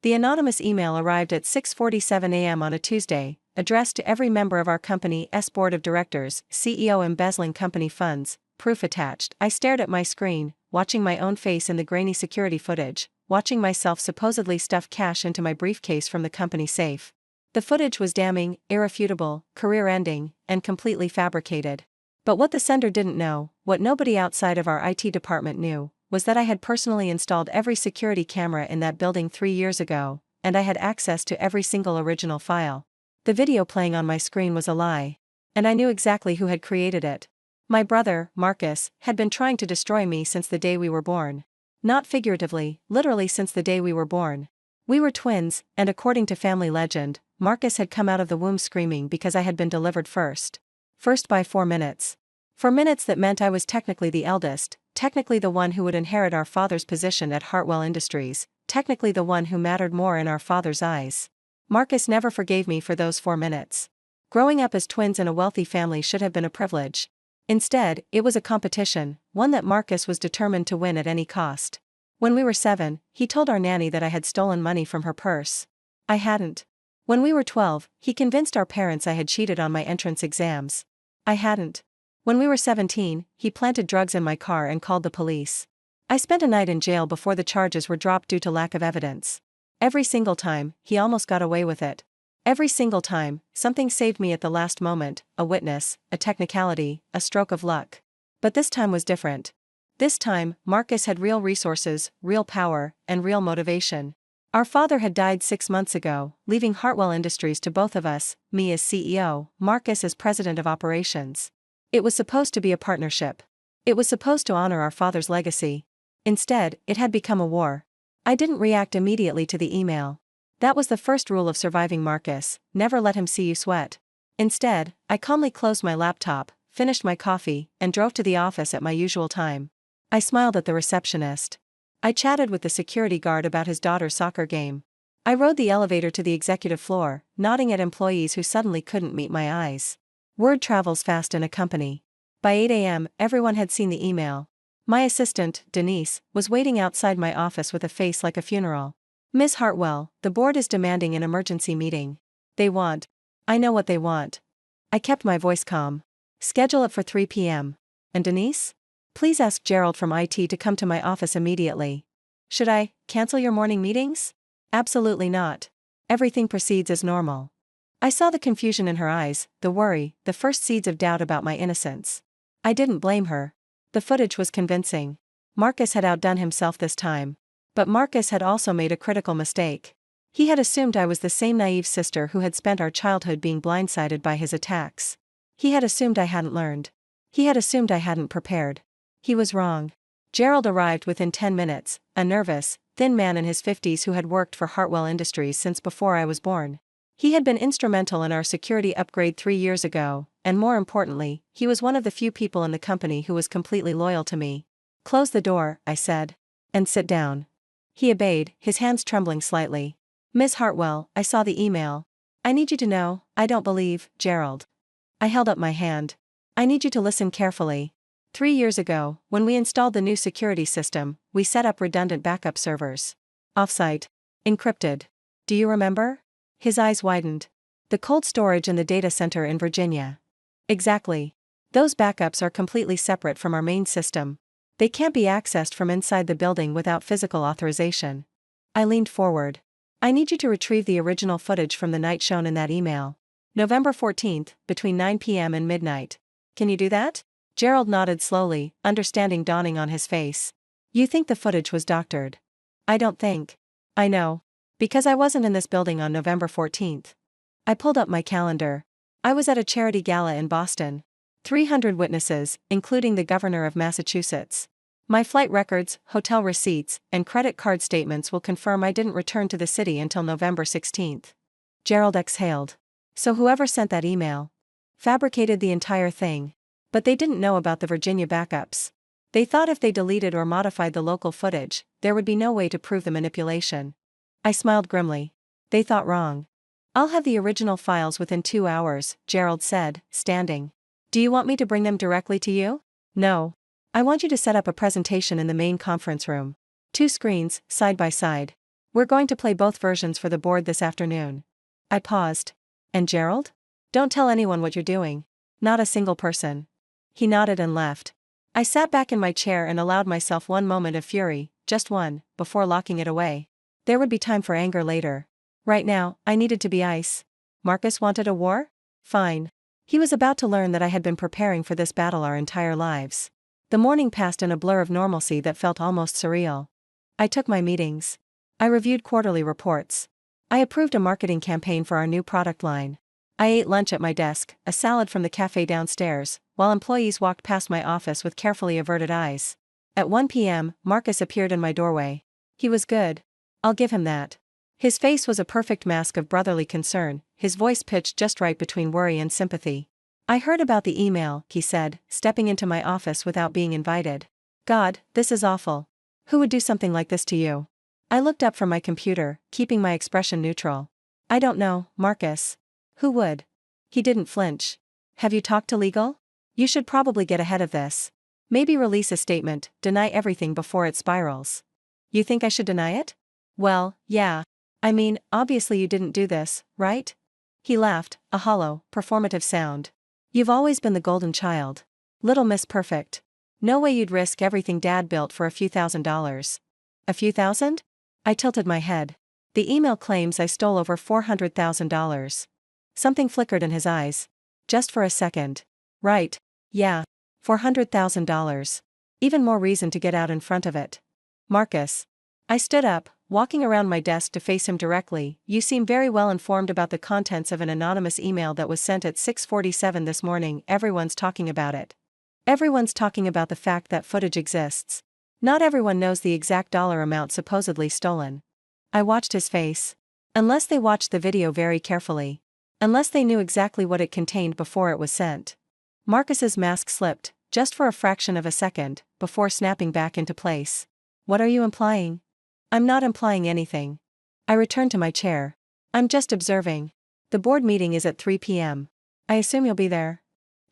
The anonymous email arrived at 6:47 a.m. on a Tuesday, addressed to every member of our company's board of directors, CEO embezzling company funds, proof attached. I stared at my screen, watching my own face in the grainy security footage, watching myself supposedly stuff cash into my briefcase from the company safe. The footage was damning, irrefutable, career-ending, and completely fabricated. But what the sender didn't know, what nobody outside of our IT department knew, was that I had personally installed every security camera in that building 3 years ago, and I had access to every single original file. The video playing on my screen was a lie. And I knew exactly who had created it. My brother, Marcus, had been trying to destroy me since the day we were born. Not figuratively, literally since the day we were born. We were twins, and according to family legend, Marcus had come out of the womb screaming because I had been delivered first. First by 4 minutes. 4 minutes that meant I was technically the eldest, technically the one who would inherit our father's position at Hartwell Industries, technically the one who mattered more in our father's eyes. Marcus never forgave me for those 4 minutes. Growing up as twins in a wealthy family should have been a privilege. Instead, it was a competition, one that Marcus was determined to win at any cost. When we were 7, he told our nanny that I had stolen money from her purse. I hadn't. When we were 12, he convinced our parents I had cheated on my entrance exams. I hadn't. When we were 17, he planted drugs in my car and called the police. I spent a night in jail before the charges were dropped due to lack of evidence. Every single time, he almost got away with it. Every single time, something saved me at the last moment, a witness, a technicality, a stroke of luck. But this time was different. This time, Marcus had real resources, real power, and real motivation. Our father had died 6 months ago, leaving Hartwell Industries to both of us, me as CEO, Marcus as president of operations. It was supposed to be a partnership. It was supposed to honor our father's legacy. Instead, it had become a war. I didn't react immediately to the email. That was the first rule of surviving Marcus: never let him see you sweat. Instead, I calmly closed my laptop, finished my coffee, and drove to the office at my usual time. I smiled at the receptionist. I chatted with the security guard about his daughter's soccer game. I rode the elevator to the executive floor, nodding at employees who suddenly couldn't meet my eyes. Word travels fast in a company. By 8 a.m., everyone had seen the email. My assistant, Denise, was waiting outside my office with a face like a funeral. "Ms. Hartwell, the board is demanding an emergency meeting. They want. I know what they want." I kept my voice calm. "Schedule it for 3 p.m. And Denise? Please ask Gerald from IT to come to my office immediately." "Should I cancel your morning meetings?" "Absolutely not. Everything proceeds as normal." I saw the confusion in her eyes, the worry, the first seeds of doubt about my innocence. I didn't blame her. The footage was convincing. Marcus had outdone himself this time. But Marcus had also made a critical mistake. He had assumed I was the same naive sister who had spent our childhood being blindsided by his attacks. He had assumed I hadn't learned. He had assumed I hadn't prepared. He was wrong. Gerald arrived within 10 minutes, a nervous, thin man in his 50s who had worked for Hartwell Industries since before I was born. He had been instrumental in our security upgrade 3 years ago, and more importantly, he was one of the few people in the company who was completely loyal to me. "Close the door," I said. "And sit down." He obeyed, his hands trembling slightly. "Ms. Hartwell, I saw the email. I need you to know, I don't believe Gerald." I held up my hand. "I need you to listen carefully. 3 years ago, when we installed the new security system, we set up redundant backup servers. Offsite. Encrypted. Do you remember?" His eyes widened. "The cold storage in the data center in Virginia." "Exactly. Those backups are completely separate from our main system. They can't be accessed from inside the building without physical authorization." I leaned forward. "I need you to retrieve the original footage from the night shown in that email. November 14th, between 9 p.m. and midnight. Can you do that?" Gerald nodded slowly, understanding dawning on his face. "You think the footage was doctored?" "I don't think. I know. Because I wasn't in this building on November 14th. I pulled up my calendar. I was at a charity gala in Boston. 300 witnesses, including the governor of Massachusetts. My flight records, hotel receipts, and credit card statements will confirm I didn't return to the city until November 16th. Gerald exhaled. "So whoever sent that email fabricated the entire thing. But they didn't know about the Virginia backups. They thought if they deleted or modified the local footage, there would be no way to prove the manipulation." I smiled grimly. "They thought wrong. I'll have the original files within 2 hours, Gerald said, standing. "Do you want me to bring them directly to you?" "No. I want you to set up a presentation in the main conference room. 2 screens, side by side. We're going to play both versions for the board this afternoon. I paused. And Gerald? Don't tell anyone what you're doing. Not a single person. He nodded and left. I sat back in my chair and allowed myself one moment of fury, just one, before locking it away. There would be time for anger later. Right now, I needed to be ice. Marcus wanted a war? Fine. He was about to learn that I had been preparing for this battle our entire lives. The morning passed in a blur of normalcy that felt almost surreal. I took my meetings. I reviewed quarterly reports. I approved a marketing campaign for our new product line. I ate lunch at my desk, a salad from the cafe downstairs, while employees walked past my office with carefully averted eyes. At 1 p.m., Marcus appeared in my doorway. He was good. I'll give him that. His face was a perfect mask of brotherly concern, his voice pitched just right between worry and sympathy. I heard about the email, he said, stepping into my office without being invited. God, this is awful. Who would do something like this to you? I looked up from my computer, keeping my expression neutral. I don't know, Marcus. Who would? He didn't flinch. Have you talked to legal? You should probably get ahead of this. Maybe release a statement, deny everything before it spirals. You think I should deny it? Well, yeah. I mean, obviously you didn't do this, right? He laughed, a hollow, performative sound. You've always been the golden child. Little Miss Perfect. No way you'd risk everything Dad built for a few $1,000s. A few thousand? I tilted my head. The email claims I stole over $400,000. Something flickered in his eyes. Just for a second. Right. Yeah. $400,000. Even more reason to get out in front of it. Marcus. I stood up, walking around my desk to face him directly. You seem very well informed about the contents of an anonymous email that was sent at 6:47 this morning. Everyone's talking about it. Everyone's talking about the fact that footage exists. Not everyone knows the exact dollar amount supposedly stolen. I watched his face. Unless they watched the video very carefully. Unless they knew exactly what it contained before it was sent. Marcus's mask slipped, just for a fraction of a second, before snapping back into place. What are you implying? I'm not implying anything. I returned to my chair. I'm just observing. The board meeting is at 3 p.m. I assume you'll be there.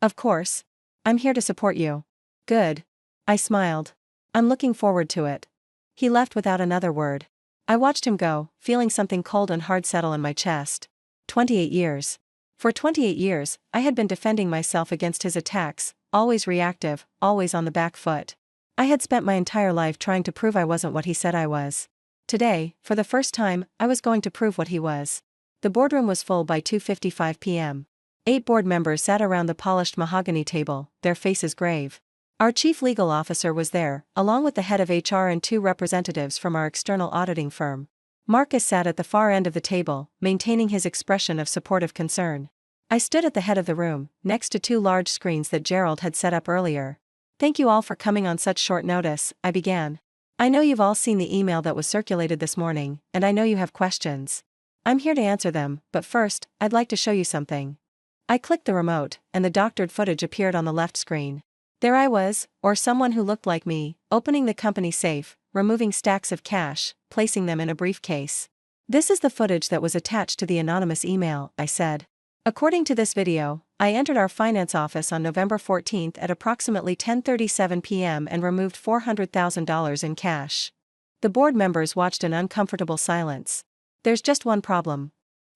Of course. I'm here to support you. Good. I smiled. I'm looking forward to it. He left without another word. I watched him go, feeling something cold and hard settle in my chest. 28 years. For 28 years, I had been defending myself against his attacks, always reactive, always on the back foot. I had spent my entire life trying to prove I wasn't what he said I was. Today, for the first time, I was going to prove what he was. The boardroom was full by 2:55 p.m. 8 board members sat around the polished mahogany table, their faces grave. Our chief legal officer was there, along with the head of HR and 2 representatives from our external auditing firm. Marcus sat at the far end of the table, maintaining his expression of supportive concern. I stood at the head of the room, next to 2 large screens that Gerald had set up earlier. Thank you all for coming on such short notice, I began. I know you've all seen the email that was circulated this morning, and I know you have questions. I'm here to answer them, but first, I'd like to show you something. I clicked the remote, and the doctored footage appeared on the left screen. There I was, or someone who looked like me, opening the company safe, removing stacks of cash, placing them in a briefcase. This is the footage that was attached to the anonymous email, I said. According to this video, I entered our finance office on November 14th at approximately 10:37 p.m. and removed $400,000 in cash. The board members watched in uncomfortable silence. There's just one problem.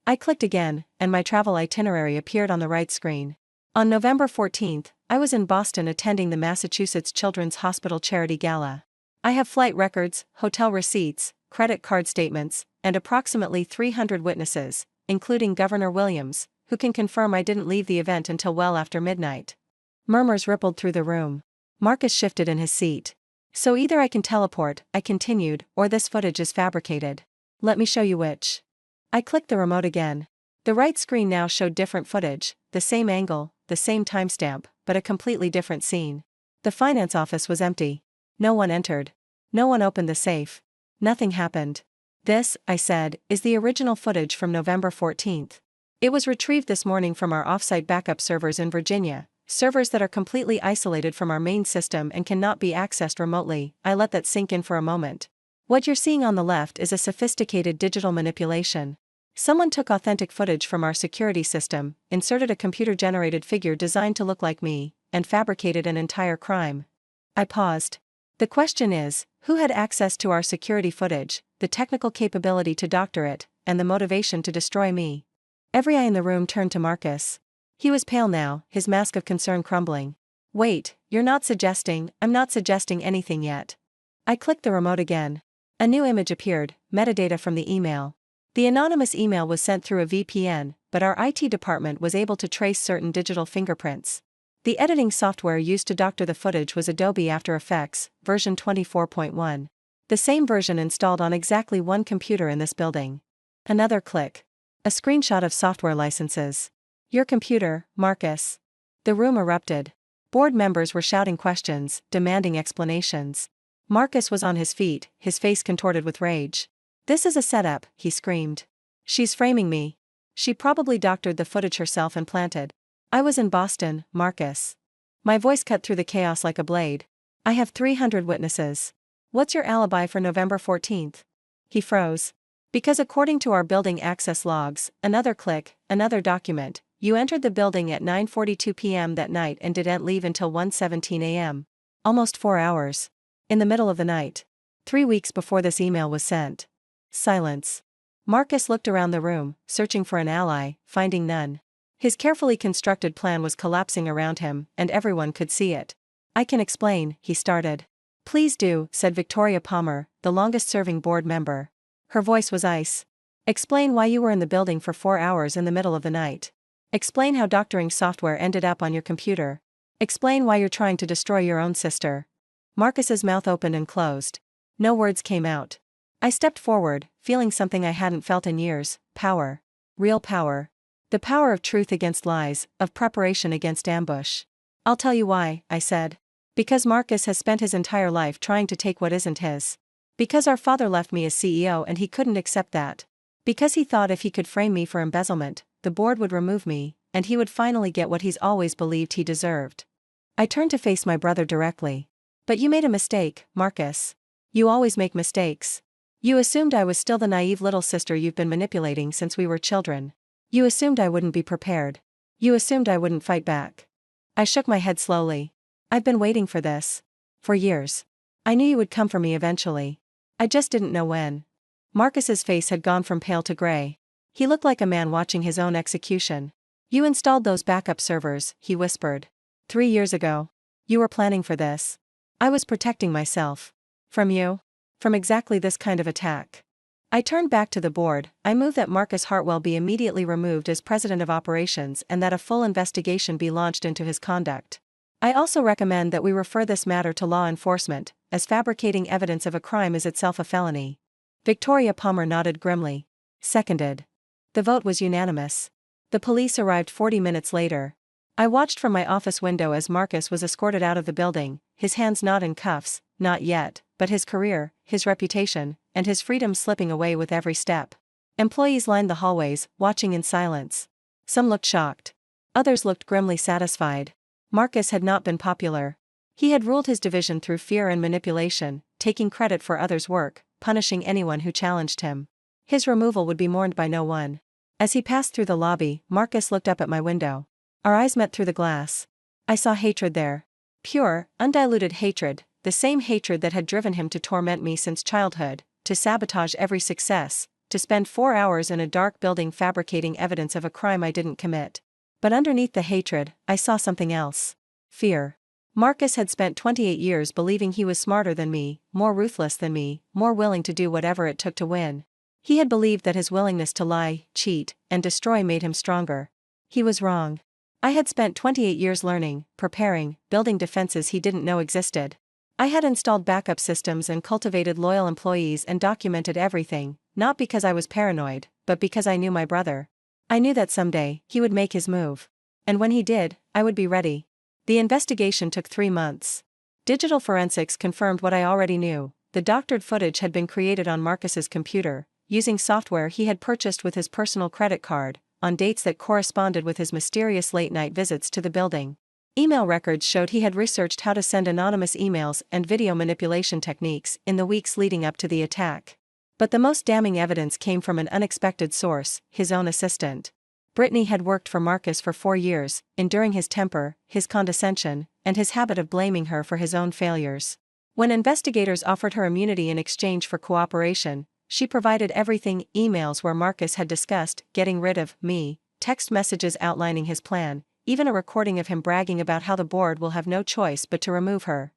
I clicked again, and my travel itinerary appeared on the right screen. On November 14th, I was in Boston attending the Massachusetts Children's Hospital Charity Gala. I have flight records, hotel receipts, credit card statements, and approximately 300 witnesses, including Governor Williams, who can confirm I didn't leave the event until well after midnight. Murmurs rippled through the room. Marcus shifted in his seat. So either I can teleport, I continued, or this footage is fabricated. Let me show you which. I clicked the remote again. The right screen now showed different footage, the same angle, the same timestamp, but a completely different scene. The finance office was empty. No one entered. No one opened the safe. Nothing happened. This, I said, is the original footage from November 14th. It was retrieved this morning from our offsite backup servers in Virginia, servers that are completely isolated from our main system and cannot be accessed remotely. I let that sink in for a moment. What you're seeing on the left is a sophisticated digital manipulation. Someone took authentic footage from our security system, inserted a computer-generated figure designed to look like me, and fabricated an entire crime. I paused. The question is, Who had access to our security footage, the technical capability to doctor it, and the motivation to destroy me? Every eye in the room turned to Marcus. He was pale now, his mask of concern crumbling. Wait, I'm not suggesting anything yet. I clicked the remote again. A new image appeared, metadata from the email. The anonymous email was sent through a VPN, but our IT department was able to trace certain digital fingerprints. The editing software used to doctor the footage was Adobe After Effects, version 24.1. The same version installed on exactly one computer in this building. Another click. A screenshot of software licenses. Your computer, Marcus. The room erupted. Board members were shouting questions, demanding explanations. Marcus was on his feet, his face contorted with rage. This is a setup, he screamed. She's framing me. She probably doctored the footage herself and planted. I was in Boston, Marcus. My voice cut through the chaos like a blade. I have 300 witnesses. What's your alibi for November 14th? He froze. Because according to our building access logs, another click, another document, you entered the building at 9:42 p.m. that night and didn't leave until 1:17 a.m. Almost 4 hours. In the middle of the night. 3 weeks before this email was sent. Silence. Marcus looked around the room, searching for an ally, finding none. His carefully constructed plan was collapsing around him, and everyone could see it. I can explain, he started. Please do, said Victoria Palmer, the longest-serving board member. Her voice was ice. Explain why you were in the building for 4 hours in the middle of the night. Explain how doctoring software ended up on your computer. Explain why you're trying to destroy your own sister. Marcus's mouth opened and closed. No words came out. I stepped forward, feeling something I hadn't felt in years, power. Real power. The power of truth against lies, of preparation against ambush. I'll tell you why, I said. Because Marcus has spent his entire life trying to take what isn't his. Because our father left me as CEO and he couldn't accept that. Because he thought if he could frame me for embezzlement, the board would remove me, and he would finally get what he's always believed he deserved. I turned to face my brother directly. But you made a mistake, Marcus. You always make mistakes. You assumed I was still the naive little sister you've been manipulating since we were children. You assumed I wouldn't be prepared. You assumed I wouldn't fight back. I shook my head slowly. I've been waiting for this. For years. I knew you would come for me eventually. I just didn't know when. Marcus's face had gone from pale to gray. He looked like a man watching his own execution. You installed those backup servers, he whispered. 3 years ago. You were planning for this. I was protecting myself. From you? From exactly this kind of attack. I turned back to the board. I moved that Marcus Hartwell be immediately removed as president of operations and that a full investigation be launched into his conduct. I also recommend that we refer this matter to law enforcement, as fabricating evidence of a crime is itself a felony. Victoria Palmer nodded grimly. Seconded. The vote was unanimous. The police arrived 40 minutes later. I watched from my office window as Marcus was escorted out of the building, his hands not in cuffs, not yet, but his career, his reputation, and his freedom slipping away with every step. Employees lined the hallways, watching in silence. Some looked shocked. Others looked grimly satisfied. Marcus had not been popular. He had ruled his division through fear and manipulation, taking credit for others' work, punishing anyone who challenged him. His removal would be mourned by no one. As he passed through the lobby, Marcus looked up at my window. Our eyes met through the glass. I saw hatred there. Pure, undiluted hatred, the same hatred that had driven him to torment me since childhood, to sabotage every success, to spend 4 hours in a dark building fabricating evidence of a crime I didn't commit. But underneath the hatred, I saw something else. Fear. Marcus had spent 28 years believing he was smarter than me, more ruthless than me, more willing to do whatever it took to win. He had believed that his willingness to lie, cheat, and destroy made him stronger. He was wrong. I had spent 28 years learning, preparing, building defenses he didn't know existed. I had installed backup systems and cultivated loyal employees and documented everything, not because I was paranoid, but because I knew my brother. I knew that someday, he would make his move. And when he did, I would be ready. The investigation took 3 months. Digital forensics confirmed what I already knew. The doctored footage had been created on Marcus's computer, using software he had purchased with his personal credit card, on dates that corresponded with his mysterious late-night visits to the building. Email records showed he had researched how to send anonymous emails and video manipulation techniques in the weeks leading up to the attack. But the most damning evidence came from an unexpected source, his own assistant. Brittany had worked for Marcus for 4 years, enduring his temper, his condescension, and his habit of blaming her for his own failures. When investigators offered her immunity in exchange for cooperation, she provided everything: emails where Marcus had discussed getting rid of me, text messages outlining his plan, even a recording of him bragging about how the board will have no choice but to remove her.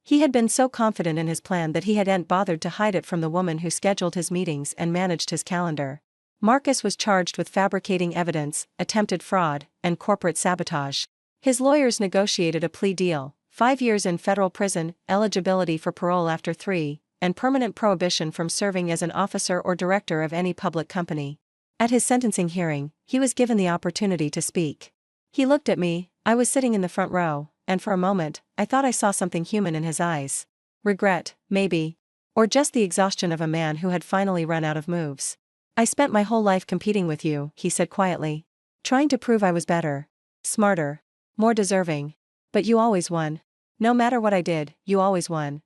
He had been so confident in his plan that he hadn't bothered to hide it from the woman who scheduled his meetings and managed his calendar. Marcus was charged with fabricating evidence, attempted fraud, and corporate sabotage. His lawyers negotiated a plea deal: 5 years in federal prison, eligibility for parole after 3, and permanent prohibition from serving as an officer or director of any public company. At his sentencing hearing, he was given the opportunity to speak. He looked at me. I was sitting in the front row, and for a moment, I thought I saw something human in his eyes. Regret, maybe. Or just the exhaustion of a man who had finally run out of moves. "I spent my whole life competing with you," he said quietly. "Trying to prove I was better, smarter, more deserving. But you always won. No matter what I did, you always won."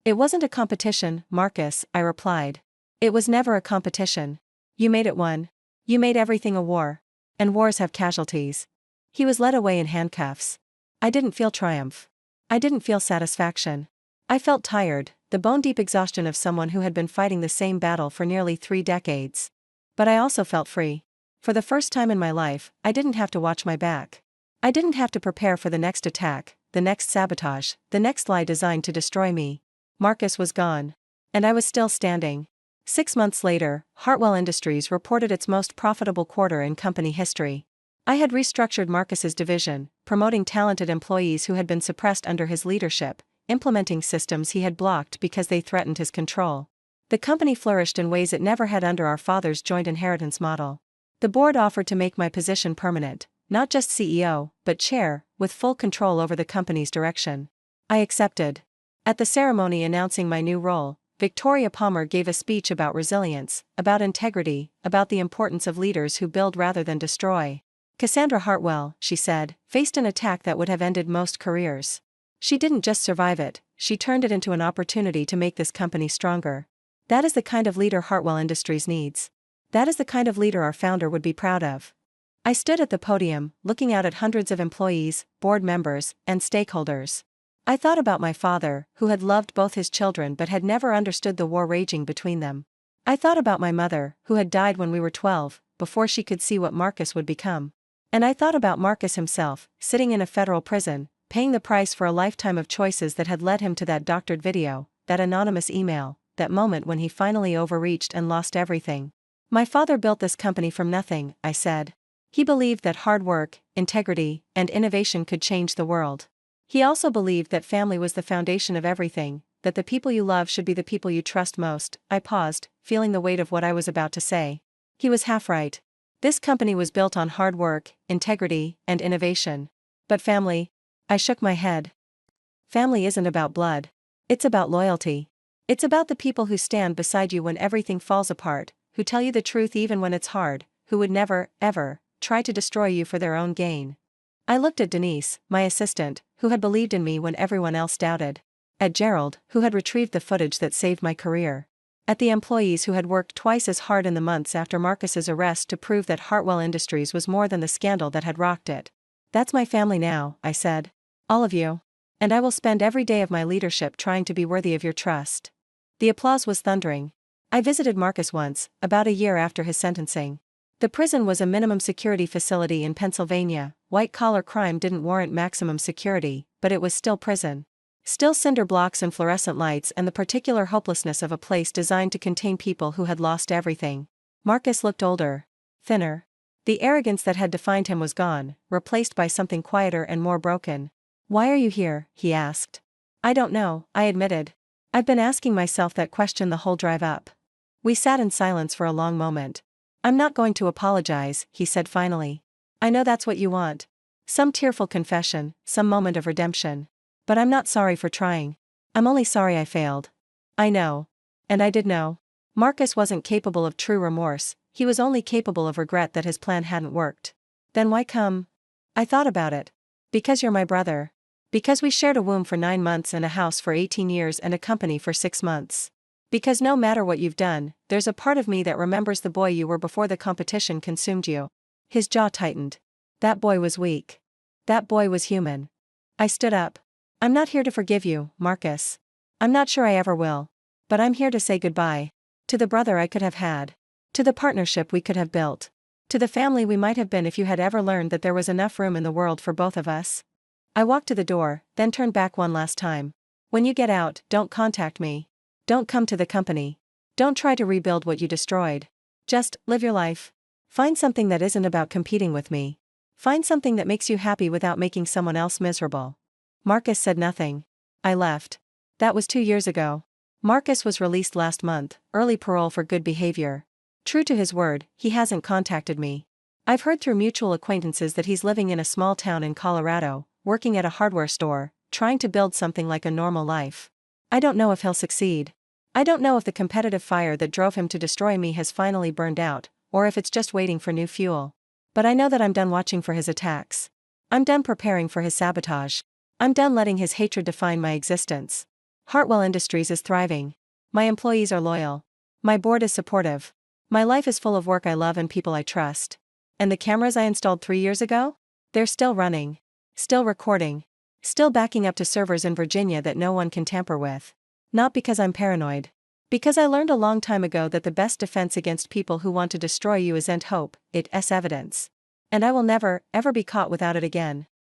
"It wasn't a competition, Marcus," I replied. "It was never a competition. You made it one. You made everything a war. And wars have casualties." He was led away in handcuffs. I didn't feel triumph. I didn't feel satisfaction. I felt tired, the bone-deep exhaustion of someone who had been fighting the same battle for nearly 3 decades. But I also felt free. For the first time in my life, I didn't have to watch my back. I didn't have to prepare for the next attack, the next sabotage, the next lie designed to destroy me. Marcus was gone. And I was still standing. 6 months later, Hartwell Industries reported its most profitable quarter in company history. I had restructured Marcus's division, promoting talented employees who had been suppressed under his leadership, implementing systems he had blocked because they threatened his control. The company flourished in ways it never had under our father's joint inheritance model. The board offered to make my position permanent, not just CEO, but chair, with full control over the company's direction. I accepted. At the ceremony announcing my new role, Victoria Palmer gave a speech about resilience, about integrity, about the importance of leaders who build rather than destroy. "Cassandra Hartwell," she said, "faced an attack that would have ended most careers. She didn't just survive it, she turned it into an opportunity to make this company stronger. That is the kind of leader Hartwell Industries needs. That is the kind of leader our founder would be proud of." I stood at the podium, looking out at hundreds of employees, board members, and stakeholders. I thought about my father, who had loved both his children but had never understood the war raging between them. I thought about my mother, who had died when we were 12, before she could see what Marcus would become. And I thought about Marcus himself, sitting in a federal prison, paying the price for a lifetime of choices that had led him to that doctored video, that anonymous email, that moment when he finally overreached and lost everything. "My father built this company from nothing," I said. "He believed that hard work, integrity, and innovation could change the world. He also believed that family was the foundation of everything, that the people you love should be the people you trust most." I paused, feeling the weight of what I was about to say. He was half right. This company was built on hard work, integrity, and innovation. But family? I shook my head. Family isn't about blood. It's about loyalty. It's about the people who stand beside you when everything falls apart, who tell you the truth even when it's hard, who would never, ever, try to destroy you for their own gain. I looked at Denise, my assistant, who had believed in me when everyone else doubted. At Gerald, who had retrieved the footage that saved my career. At the employees who had worked twice as hard in the months after Marcus's arrest to prove that Hartwell Industries was more than the scandal that had rocked it. "That's my family now," I said. "All of you. And I will spend every day of my leadership trying to be worthy of your trust." The applause was thundering. I visited Marcus once, about a year after his sentencing. The prison was a minimum security facility in Pennsylvania. White-collar crime didn't warrant maximum security, but it was still prison. Still cinder blocks and fluorescent lights and the particular hopelessness of a place designed to contain people who had lost everything. Marcus looked older. Thinner. The arrogance that had defined him was gone, replaced by something quieter and more broken. "Why are you here?" he asked. "I don't know," I admitted. "I've been asking myself that question the whole drive up." We sat in silence for a long moment. "I'm not going to apologize," he said finally. "I know that's what you want. Some tearful confession, some moment of redemption. But I'm not sorry for trying. I'm only sorry I failed." I know. And I did know. Marcus wasn't capable of true remorse, he was only capable of regret that his plan hadn't worked. "Then why come?" I thought about it. "Because you're my brother. Because we shared a womb for 9 months and a house for 18 years and a company for 6 months. Because no matter what you've done, there's a part of me that remembers the boy you were before the competition consumed you." His jaw tightened. That boy was weak. That boy was human. I stood up. "I'm not here to forgive you, Marcus. I'm not sure I ever will. But I'm here to say goodbye. To the brother I could have had. To the partnership we could have built. To the family we might have been if you had ever learned that there was enough room in the world for both of us. I walked to the door, then turned back one last time. When you get out, don't contact me. Don't come to the company. Don't try to rebuild what you destroyed. Just live your life. Find something that isn't about competing with me. Find something that makes you happy without making someone else miserable. Marcus said nothing. I left. That was 2 years ago. Marcus was released last month, early parole for good behavior. True to his word, he hasn't contacted me. I've heard through mutual acquaintances that he's living in a small town in Colorado, working at a hardware store, trying to build something like a normal life. I don't know if he'll succeed. I don't know if the competitive fire that drove him to destroy me has finally burned out, or if it's just waiting for new fuel. But I know that I'm done watching for his attacks. I'm done preparing for his sabotage. I'm done letting his hatred define my existence. Hartwell Industries is thriving. My employees are loyal. My board is supportive. My life is full of work I love and people I trust. And the cameras I installed 3 years ago? They're still running. Still recording. Still backing up to servers in Virginia that no one can tamper with. Not because I'm paranoid. Because I learned a long time ago that the best defense against people who want to destroy you isn't hope, it's evidence. And I will never, ever be caught without it again.